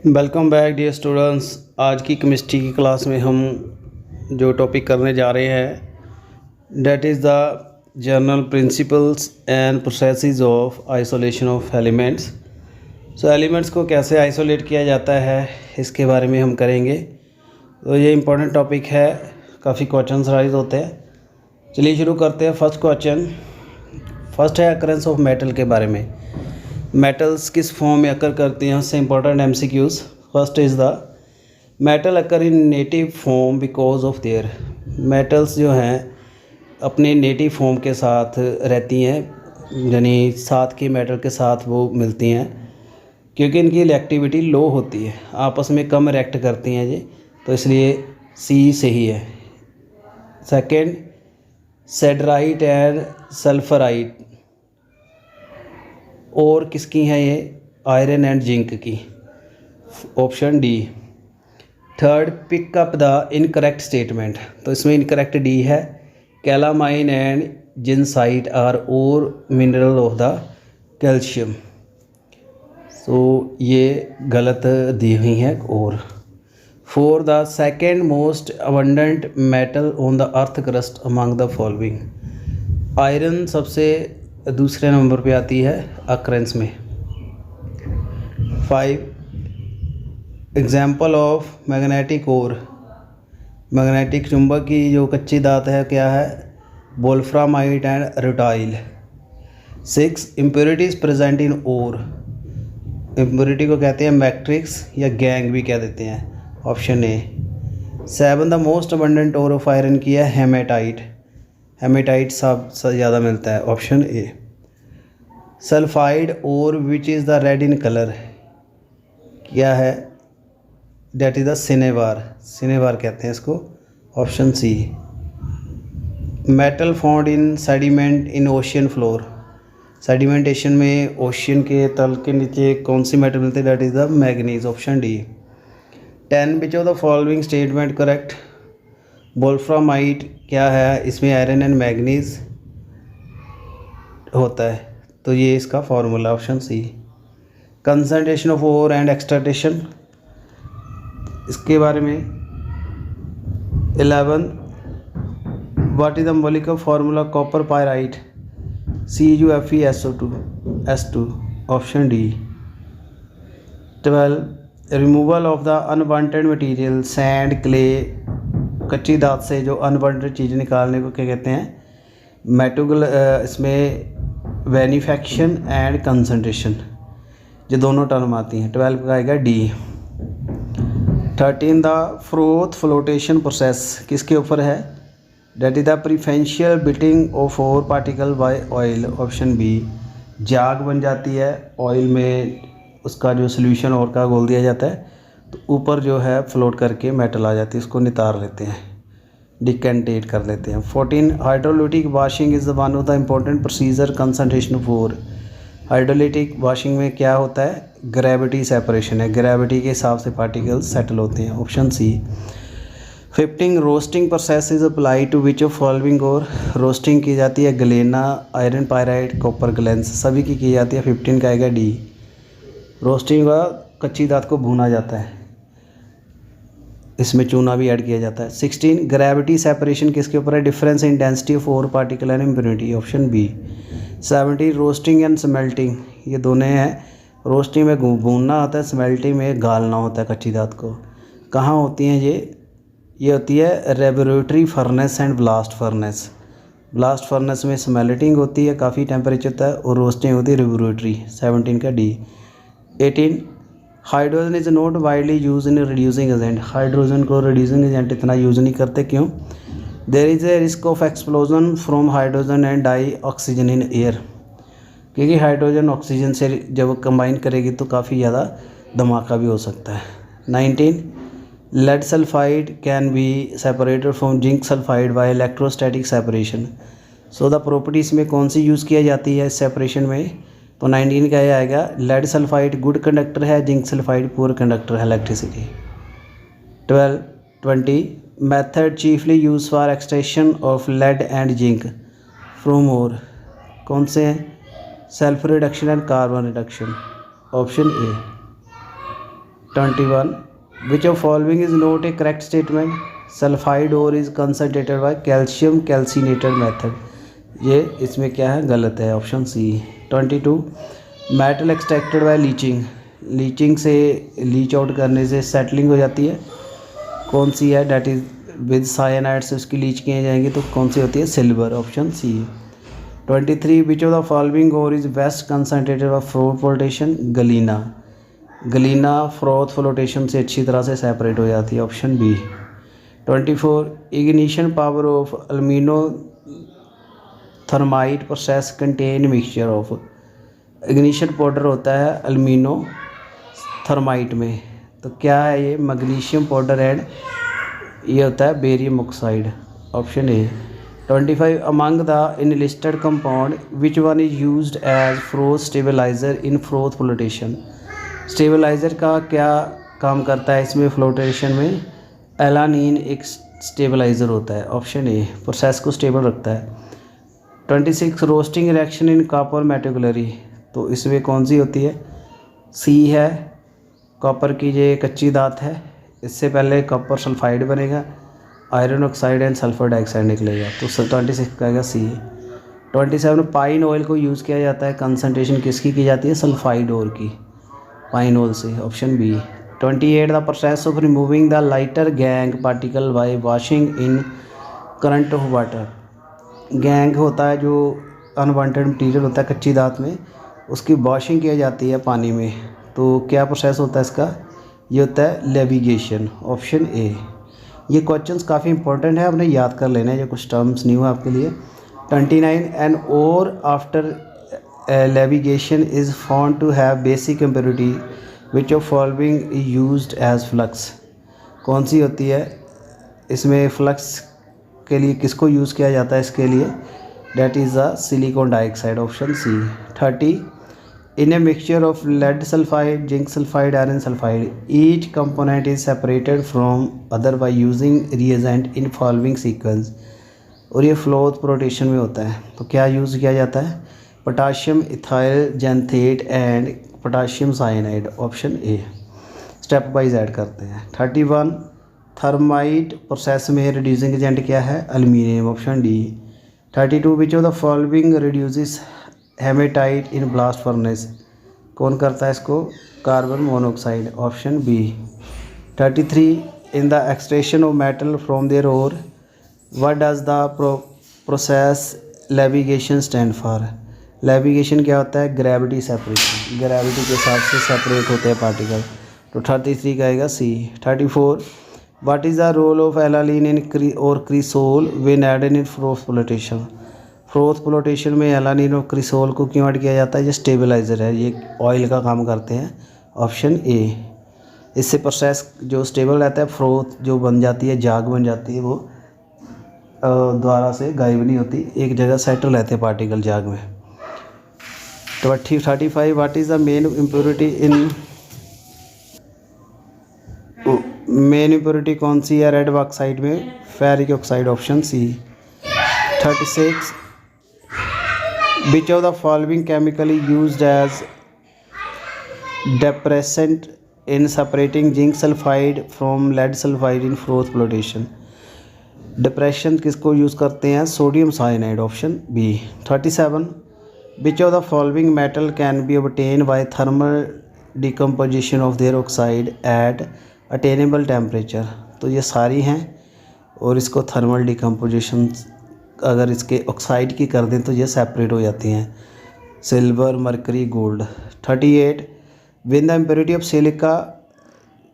Welcome back dear students. आज की chemistry की क्लास में हम जो टॉपिक करने जा रहे हैं date is the general principles and processes of isolation of elements. So elements को कैसे आइसोलेट किया जाता है इसके बारे में हम करेंगे। तो ये इम्पोर्टेंट टॉपिक है, काफ़ी क्वेश्चन राइज होते हैं। चलिए शुरू करते हैं। फर्स्ट क्वेश्चन फर्स्ट है अकरेंस ऑफ मेटल के बारे में। मेटल्स किस फॉर्म में अकर करती हैं, उससे important MCQs. First is the metal occur in native form because of their. Metals जो हैं अपने नेटिव फॉर्म के साथ रहती हैं, यानी साथ के मेटल के साथ वो मिलती हैं क्योंकि इनकी रिएक्टिविटी लो होती है, आपस में कम रिएक्ट करती हैं जी, तो इसलिए सी सही है। सेकेंड सेडराइट एंड सल्फराइट और किसकी हैं ये? आयरन एंड जिंक की, option D. Third pick up the incorrect statement, तो इसमें इनकरेक्ट डी है। Calamine and zincite are ore mineral of the calcium, तो ये गलत दी हुई है। और for the second most abundant metal on the earth crust among the following, iron सबसे दूसरे नंबर पे आती है अक्रेंस में। 5 example of magnetic ore, magnetic चुंबक की जो कच्ची धात है क्या है? Wolframite and rutile. 6 impurities present in ore, impurity को कहते हैं मैट्रिक्स या गैंग भी कह देते हैं, option A. 7 the most abundant ore of iron की है हेमेटाइट, हेमेटाइट सबसे ज़्यादा मिलता है, option A. Sulphide ore which is the red in colour क्या है? That is the cinnabar, cinnabar कहते हैं इसको, option C. Metal found in sediment in ocean floor, sedimentation में ओशियन के तल के नीचे कौन सी मेटल मिलती है? That is the manganese, option D. 10 which of the following statement correct? Wolframite क्या है? इसमें आयरन एंड मैग्नीज होता है, तो ये इसका formula, option C. Concentration of ore and extraction, इसके बारे में 11 what is the molecular formula copper pyrite? CuFeSO2, option D. 12 removal of the unwanted material sand clay, कच्ची धात से जो अनवांटेड चीज़ें निकालने को क्या कहते हैं? मेटल। इसमें वेनिफेक्शन एंड कंसंट्रेशन, ये दोनों टर्म आती हैं। 12 का आएगा D. 13 the froth flotation process किसके ऊपर है? That is the preferential wetting of ore particle by oil, option B. जाग बन जाती है ऑयल में, उसका जो सोल्यूशन और का घोल दिया जाता है तो ऊपर जो है फ्लोट करके मेटल आ जाती है, उसको नितार लेते हैं, डिकेंटेट कर लेते हैं। 14 hydrolytic washing is the one of the important procedure concentration of ore. Hydrolytic washing में क्या होता है? ग्रेविटी सेपरेशन है, ग्रेविटी के हिसाब से पार्टिकल्स सेटल होते हैं, option C. 15 roasting process is apply to which of following ore, roasting की जाती है galena, iron pyrite, copper glance, सभी की जाती है। 15 का आएगा डी। रोस्टिंग का कच्ची धात को भूना जाता है, इसमें चूना भी ऐड किया जाता है। 16 ग्रेविटी सेपरेशन किसके ऊपर है? Difference in density of ore particle and impurity, option B. 17 roasting and smelting, ये दोनों हैं। रोस्टिंग में भूनना होता है, स्मेल्टिंग में गालना होता है कच्ची धात को। कहाँ होती हैं ये होती है laboratory furnace and blast furnace. Blast furnace में स्मेल्टिंग होती है, काफ़ी टेम्परेचर होता है, और रोस्टिंग होती है लेबोरेटरी, 17 का D. 18 hydrogen is not widely use in reducing agent, hydrogen को रिड्यूसिंग एजेंट इतना यूज़ नहीं करते, क्यों? There is a risk of explosion from hydrogen and dioxygen in air, क्योंकि हाइड्रोजन ऑक्सीजन से जब कंबाइन करेगी तो काफ़ी ज़्यादा धमाका भी हो सकता है। 19 lead sulphide can be separated from zinc sulphide by electrostatic separation, so the properties में कौन सी यूज़ किया जाती है इस सेपरेशन में? तो 19 का ये आएगा लेड सल्फाइड गुड कंडक्टर है, जिंक सल्फाइड पुअर कंडक्टर है electricity. 20 method chiefly use for extraction of lead and zinc from ore, कौन से हैं? Self reduction and carbon reduction, option A. 21 which of following is not a correct statement, sulphide ore is concentrated by calcium calcinated method, ये इसमें क्या है, गलत है, option C. 22 metal extracted by leaching, leaching से लीच आउट करने से settling हो जाती है, कौन सी है, डैट इज विद साइनाइड से उसकी लीच किए जाएंगे तो कौन सी होती है, silver, option C. 23 which of the following ore is best concentrated by float flotation, galena, galena froth flotation से अच्छी तरह से सेपरेट हो जाती है, option B. 24 ignition power of alumino thermite process contain mixture of, ignition powder होता है अल्मीनो thermite में, तो क्या है ये, मैग्नीशियम पाउडर एंड ये होता है barium oxide, option A. 25 among the enlisted compound which one is used as froth stabiliser in froth flotation, stabiliser का क्या काम करता है इसमें फ्लोटेशन में, एलानीन एक स्टेबलाइज़र होता है, ऑप्शन ए, प्रोसेस को स्टेबल रखता है। 26 रोस्टिंग रिएक्शन इन कॉपर मेटेगुलरी, तो इसमें कौन सी होती है, सी है, कॉपर की ये कच्ची धात है, इससे पहले कॉपर सल्फाइड बनेगा, iron oxide and sulphur dioxide निकलेगा, तो 26 का आएगा सी। 27 पाइन ऑयल को यूज़ किया जाता है, कंसनट्रेशन किसकी की जाती है, सल्फाइड ओर की, पाइन ऑयल से, option B. 28 the process of removing the lighter gangue particle by washing in current of water, gangue होता है जो अनवांटेड मटीरियल होता है कच्ची धात में, उसकी वॉशिंग की जाती है पानी में, तो क्या प्रोसेस होता है इसका, ये होता है लेविगेशन, ऑप्शन ए। ये क्वेश्चंस काफ़ी इंपॉर्टेंट है, आपने याद कर लेना है, ये कुछ टर्म्स न्यू है आपके लिए। 29 एंड और after levigation is found to have basic impurity which of following is used as flux, कौन सी होती है, इसमें फ्लक्स के लिए किसको यूज़ किया जाता है, इसके लिए that is a silicon dioxide, option C. 30 in a mixture of lead sulphide, zinc sulphide, iron sulphide, each component is separated from other by using reagent in following sequence, और ये फ्लोथ प्रोटेशन में होता है, तो क्या यूज़ किया जाता है, potassium ethyl xanthate and potassium cyanide, option A. Step wise add करते हैं। 31 थर्माइट प्रोसेस में रिड्यूसिंग एजेंट क्या है, aluminium, option D. 32 which of the following reduces haematite in blast furnace, कौन करता है इसको, carbon monoxide, option B. 33 in the extraction of metal from their ore what does the process levigation stand for, levigation क्या होता है, gravity separation, gravity के साथ से सेपरेट होते हैं पार्टिकल, तो 33 का आएगा C. 34 what is the role of aniline in और cresol when added in froth flotation, froth flotation में एलानीन और क्रिसोल को क्यों ऐड किया जाता है, ये स्टेबलाइज़र है, ये ऑयल का काम करते हैं, ऑप्शन ए। इससे प्रोसेस जो स्टेबल रहता है, फ्रोथ जो बन जाती है, जाग बन जाती है, वो द्वारा से गायब नहीं होती, एक जगह सेटल रहते हैं पार्टिकल जाग में। 35 what is the main impurity in, main impurity कौन सी है रेड ऑक्साइड में, ferric oxide, option C. 36 which of the following chemical used as depressant in separating zinc sulfide from lead sulfide in froth flotation, depression किसको use करते हैं, sodium cyanide, option B. 37 which of the following metal can be obtained by thermal decomposition of their oxide at attainable temperature, तो ये सारी हैं, और इसको thermal decomposition अगर इसके ऑक्साइड की कर दें तो ये सेपरेट हो जाती हैं, silver, mercury, gold. 38 when the impurity of silica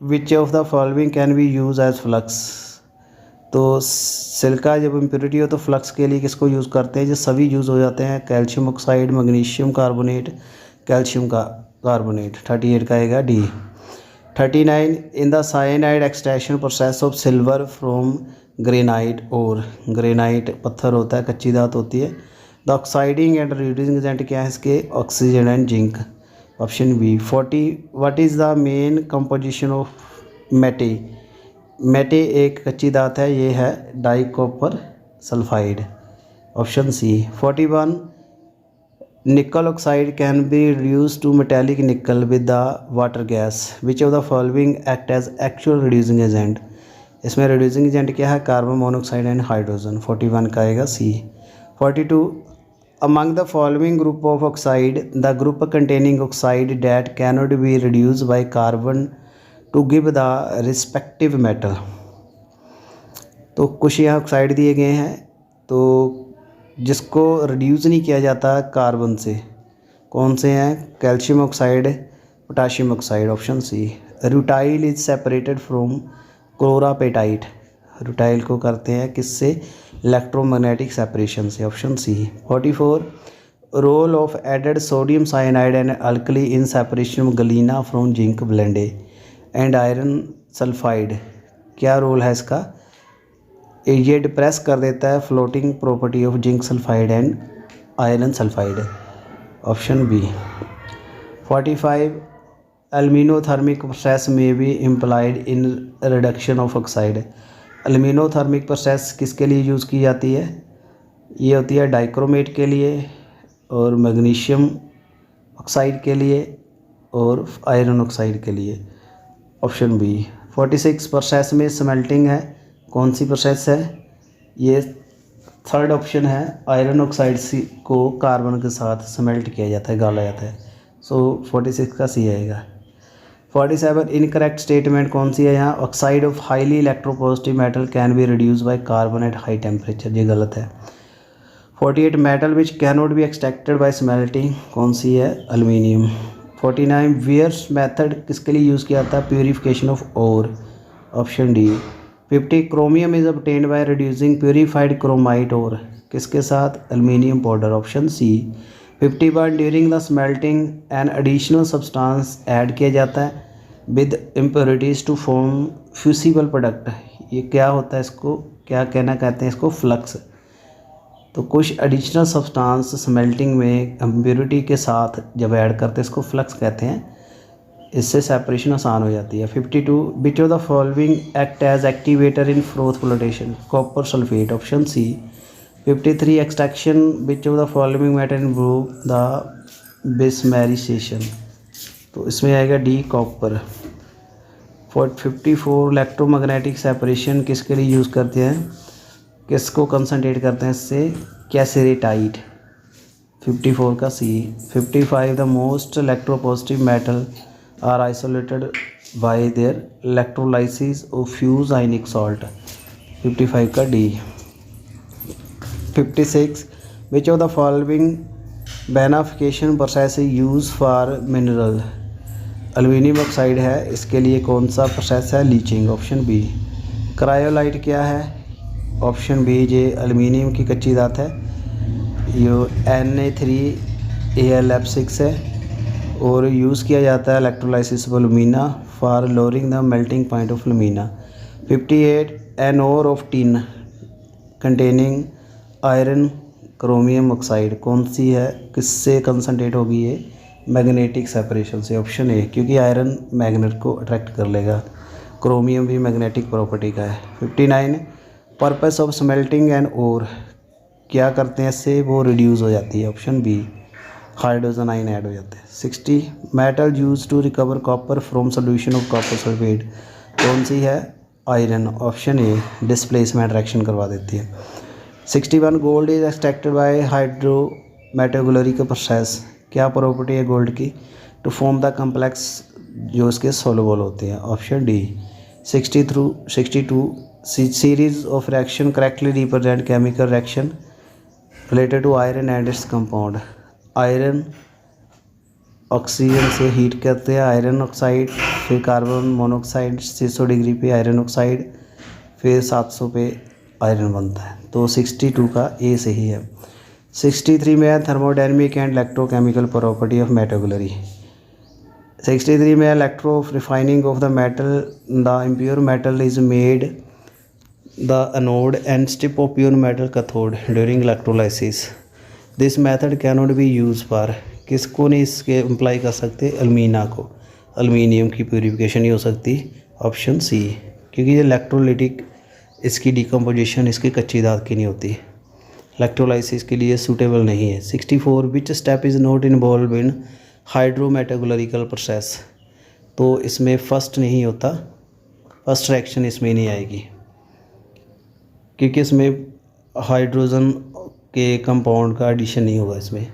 which of the following can be use as flux, तो सिलिका जब इम्प्योरिटी हो तो फ्लक्स के लिए किसको यूज़ करते हैं, जो सभी यूज़ हो जाते हैं, calcium oxide, magnesium carbonate, calcium का कार्बोनेट। 38 का आएगा D. 39 in the cyanide extraction process of silver from granite, और ग्रेनाइट पत्थर होता है, कच्ची धात होती है, the oxidising and reducing agent क्या है इसके, oxygen and zinc, option B. 40 what is the main composition of matte, matte एक कच्ची धात है, ये है di copper sulphide, option C. 41 nickel oxide can be reduce to metallic nickel with the water gas, which of the following act as actual reducing agent. इसमें reducing agent क्या है, carbon monoxide and hydrogen. 41 का आएगा C. 42 among the following group of oxide the group containing oxide that cannot be reduce by carbon to give the respective metal. तो कुछ यहाँ oxide दिए गए हैं, तो जिसको रिड्यूस नहीं किया जाता कार्बन से, कौन से हैं, calcium oxide, potassium oxide, option C. Rutile is separated from chlorapatite, rutile को करते हैं किससे, इलेक्ट्रोमैग्नेटिक सेपरेशन से, option C. 44 role of added sodium cyanide and alkali in separation of galena from zinc blende and iron sulphide, क्या role है इसका, ये depress कर देता है floating property of zinc sulphide and iron sulphide, option B. 45 aluminothermic process में be implied in reduction of oxide. Aluminothermic process किसके लिए यूज़ की जाती है, ये होती है डाइक्रोमेट के लिए और मैग्नीशियम ऑक्साइड के लिए और आयरन ऑक्साइड के लिए, ऑप्शन बी। 46 प्रोसेस में स्मेल्टिंग है, कौन सी प्रोसेस है, ये थर्ड ऑप्शन है, आयरन ऑक्साइड को कार्बन के साथ स्मेल्ट किया जाता है, गाला जाता है, सो 46 का सी आएगा। 47 इनकरेक्ट स्टेटमेंट कौन सी है यहाँ, oxide of highly electropositive metal can be reduce by carbon eight high temperature, ये गलत है। 48 metal which cannot be extracted bye smelting, कौन सी है, एल्यूमिनियम। 49 वियर्स मेथड किसके लिए यूज़ किया जाता है, purification of ore, option D. 50 chromium is obtained by reducing purified chromite ore, किसके साथ, aluminium powder, option C. 51 during the smelting an additional substance add किया जाता है with impurities to form fusible product, ये क्या होता है, इसको क्या कहना कहते हैं, इसको फ्लक्स। तो कुछ एडिशनल सब्सटेंस स्मेल्टिंग में इम्प्योरिटी के साथ जब ऐड करते हैं इसको फ्लक्स कहते हैं, इससे सेपरेशन आसान हो जाती है। 52 which of the following act as activator in froth flotation, copper sulphate, option C. 53 extraction which of the following metal improve the bessemerisation, तो इसमें आएगा डी, कॉपर। 54 इलेक्ट्रोमैग्नेटिक सेपरेशन किसके लिए यूज़ करते हैं, किसको कंसनट्रेट करते हैं इससे, कैसेरेटाइट, 54 का सी। 55 the most electropositive metal are isolated by their electrolysis of fused ionic salt, 55 का D. 56 which of the following beneficiation process is used for mineral, aluminium oxide है, इसके लिए कौन सा प्रोसेस है, लीचिंग, ऑप्शन बी। क्रायोलाइट क्या है, option B, ये एल्यूमिनियम की कच्ची धात है, ये Na3Al6 है और यूज़ किया जाता है electrolysis of alumina for lowering the melting point of alumina. 58 an ore of tin containing iron chromium oxide, कौन सी है, किससे कंसनट्रेट होगी ये, मैग्नेटिक सेपरेशन से, ऑप्शन ए, क्योंकि आयरन मैग्नेट को अट्रैक्ट कर लेगा, क्रोमियम भी मैग्नेटिक प्रॉपर्टी का है। 59 purpose of smelting and ore, क्या करते हैं इससे, वो रिड्यूस हो जाती है, option B, hydrogen ion add हो जाते हैं। 60 metal use to recover copper from solution of copper sulphate, कौन सी है, iron, option A, displacement reaction करवा देती है। 61 gold is extracted by hydrometallurgy का प्रोसेस, क्या प्रॉपर्टी है गोल्ड की, टू फॉर्म द कम्प्लेक्स जो इसके सोलुबल होते हैं, option D. 62 series of reaction correctly represent chemical reaction related to iron and its compound, iron oxygen से हीट करते हैं आयरन ऑक्साइड, फिर कार्बन मोनोऑक्साइड 600 डिग्री पे आयरन ऑक्साइड, फिर 700 पे आयरन बनता है, तो 62 का ए सही है। 63 में है thermodynamic and electrochemical property of metallurgy. 63 में electro refining of the metal, the impure metal is made the anode and strip of pure metal cathode during electrolysis, this method cannot be use for, किसको नहीं इसके apply कर सकते, alumina को, aluminium की purification ही हो सकती, ऑप्शन सी, क्योंकि ये इलेक्ट्रोलिटिक इसकी डिकम्पोजिशन इसकी कच्ची धात की नहीं होती। इलेक्ट्रोलाइसिस के लिए सूटेबल नहीं है। 64 which step is not involve in hydrometallurgical process, तो इसमें फर्स्ट नहीं होता, फर्स्ट रिएक्शन इसमें नहीं आएगी क्योंकि इसमें हाइड्रोजन के कंपाउंड का एडिशन नहीं होगा इसमें।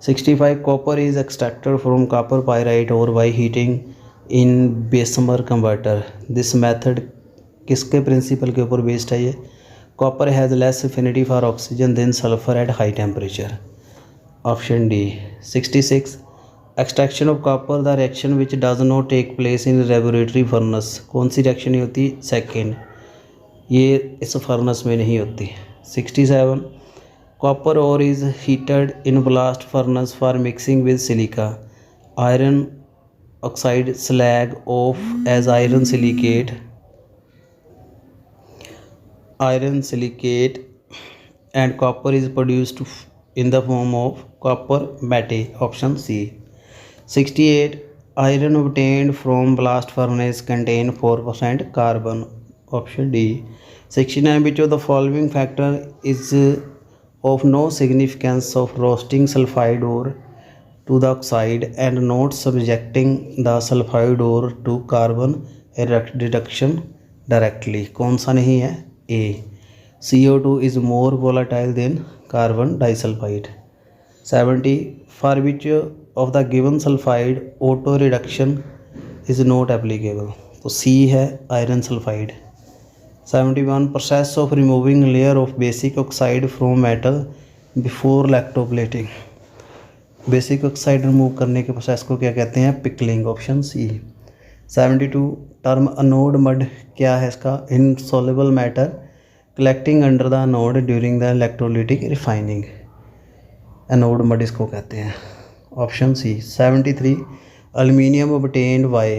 65 copper is extracted from copper pyrite ore by heating in Bessemer converter, this method किसके प्रिंसिपल के ऊपर बेस्ड है ये? Copper has less affinity for oxygen than sulphur at high temperature, option D. 66 extraction of copper the reaction which does not take place in laboratory furnace, कौन सी reaction नहीं होती? Second, ये इस फर्नेस में नहीं होती। 67 copper ore is heated in blast furnace for mixing with silica, iron oxide slag of as iron silicate and copper is produced in the form of copper matte, option C. 68 iron obtained from blast furnace contain 4% carbon, option D. 69 which of the following factor is of no significance of roasting sulfide ore to the oxide and not subjecting the sulfide ore to carbon reduction directly, कौन सा नहीं है? A. CO2 is more volatile than carbon disulfide. 70 for which of the given sulfide auto reduction is not applicable, तो C है iron sulphide. 71 process of removing layer of basic oxide from metal before electroplating, basic oxide remove करने के process को क्या कहते हैं? Pickling, option C. 72 term anode mud क्या है इसका? Insoluble matter collecting under the anode during the electrolytic refining, anode mud इसको कहते हैं, option C. 73 aluminium obtained by,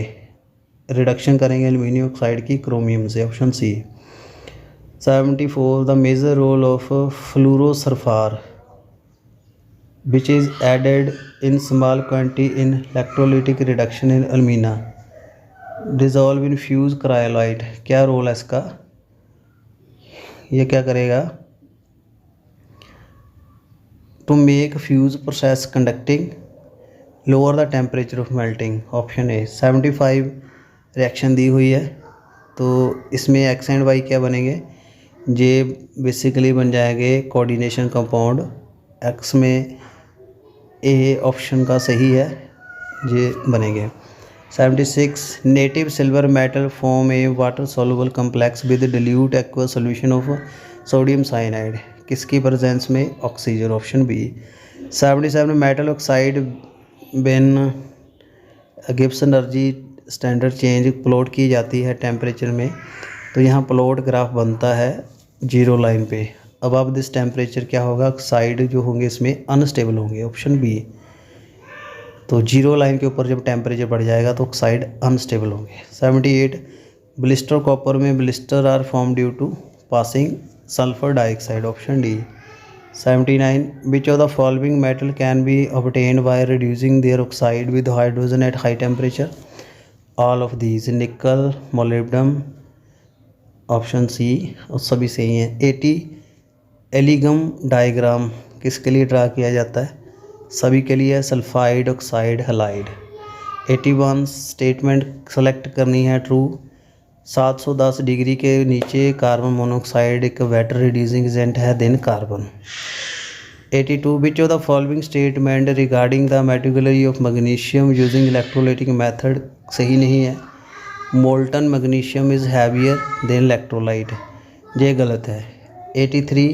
reduction करेंगे एल्यूमिनियम ऑक्साइड की क्रोमियम से, option C. 74 the major role of fluorspar which is added in small quantity in electrolytic reduction in alumina dissolve in fused cryolite, क्या role है इसका? ये क्या करेगा? to make fuse process conducting lower the temperature of melting, option A. 75 reaction दी हुई है तो इसमें एक्स एंड वाई क्या बनेंगे? जे बेसिकली बन जाएंगे कोऑर्डिनेशन कंपाउंड, एक्स में ए ऑप्शन का सही है, ये बनेंगे। 76 native silver metal form a water soluble complex with dilute aqua solution of sodium cyanide, किसकी प्रेजेंस में? Oxygen, option B. 77 metal oxide when Gibbs energy standard change plot की जाती है टेम्परेचर में, तो यहाँ प्लॉट ग्राफ बनता है जीरो लाइन पे। अबव दिस टेम्परेचर क्या होगा? ऑक्साइड जो होंगे इसमें अनस्टेबल होंगे, ऑप्शन बी। तो जीरो लाइन के ऊपर जब टेम्परेचर बढ़ जाएगा तो ऑक्साइड अनस्टेबल होंगे। 78 ब्लिस्टर कॉपर में blister are form due to passing sulphur dioxide, option D. 79 which of the following metal can be obtained by reducing their oxide with hydrogen at high temperature, all of these, nickel, molybdenum, option C, और सभी सही हैं। 80 एलिगम diagram किसके लिए draw किया जाता है? सभी के लिए, sulphide, oxide, halide. 81 statement select करनी है ट्रू, 710 डिग्री के नीचे कार्बन मोनोऑक्साइड एक वेटर रिड्यूसिंग एजेंट है than carbon. 82 which of the following statement regarding the materiality of magnesium using electrolytic method सही नहीं है? Molten magnesium is heavier than electrolyte, ये गलत है। 83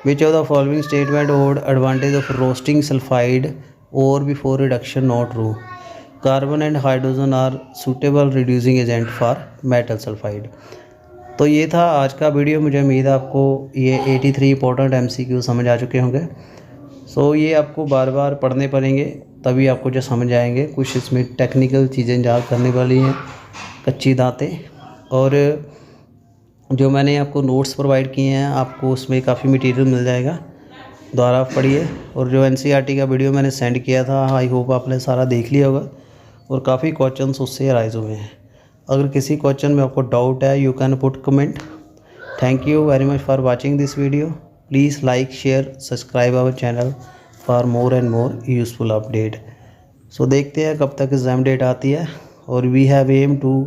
which of the following statement odd advantage of roasting sulphide ore before reduction, not true, carbon and hydrogen are suitable reducing agent for metal sulphide. तो ये था आज का video, मुझे उम्मीद है आपको ये 83 इंपॉर्टेंट MCQ समझ आ चुके होंगे। सो ये आपको बार बार पढ़ने पड़ेंगे तभी आपको जो समझ आएंगे, कुछ इसमें टेक्निकल चीज़ें याद करने वाली हैं, कच्ची दातें, और जो मैंने आपको नोट्स प्रोवाइड किए हैं आपको उसमें काफ़ी मटेरियल मिल जाएगा, दोबारा पढ़िए। और जो NCERT का वीडियो मैंने सेंड किया था, आई होप आपने सारा देख लिया होगा और काफ़ी क्वेश्चंस उससे अराइज हुए हैं। अगर किसी क्वेश्चन में आपको डाउट है, you can put comment. Thank you very much for watching this video. Please like share subscribe our channel for more and more useful update. So देखते हैं कब तक एग्ज़ाम डेट आती है, और we have aim to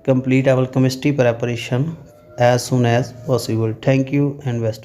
complete our chemistry preparation as soon as possible. Thank you and best.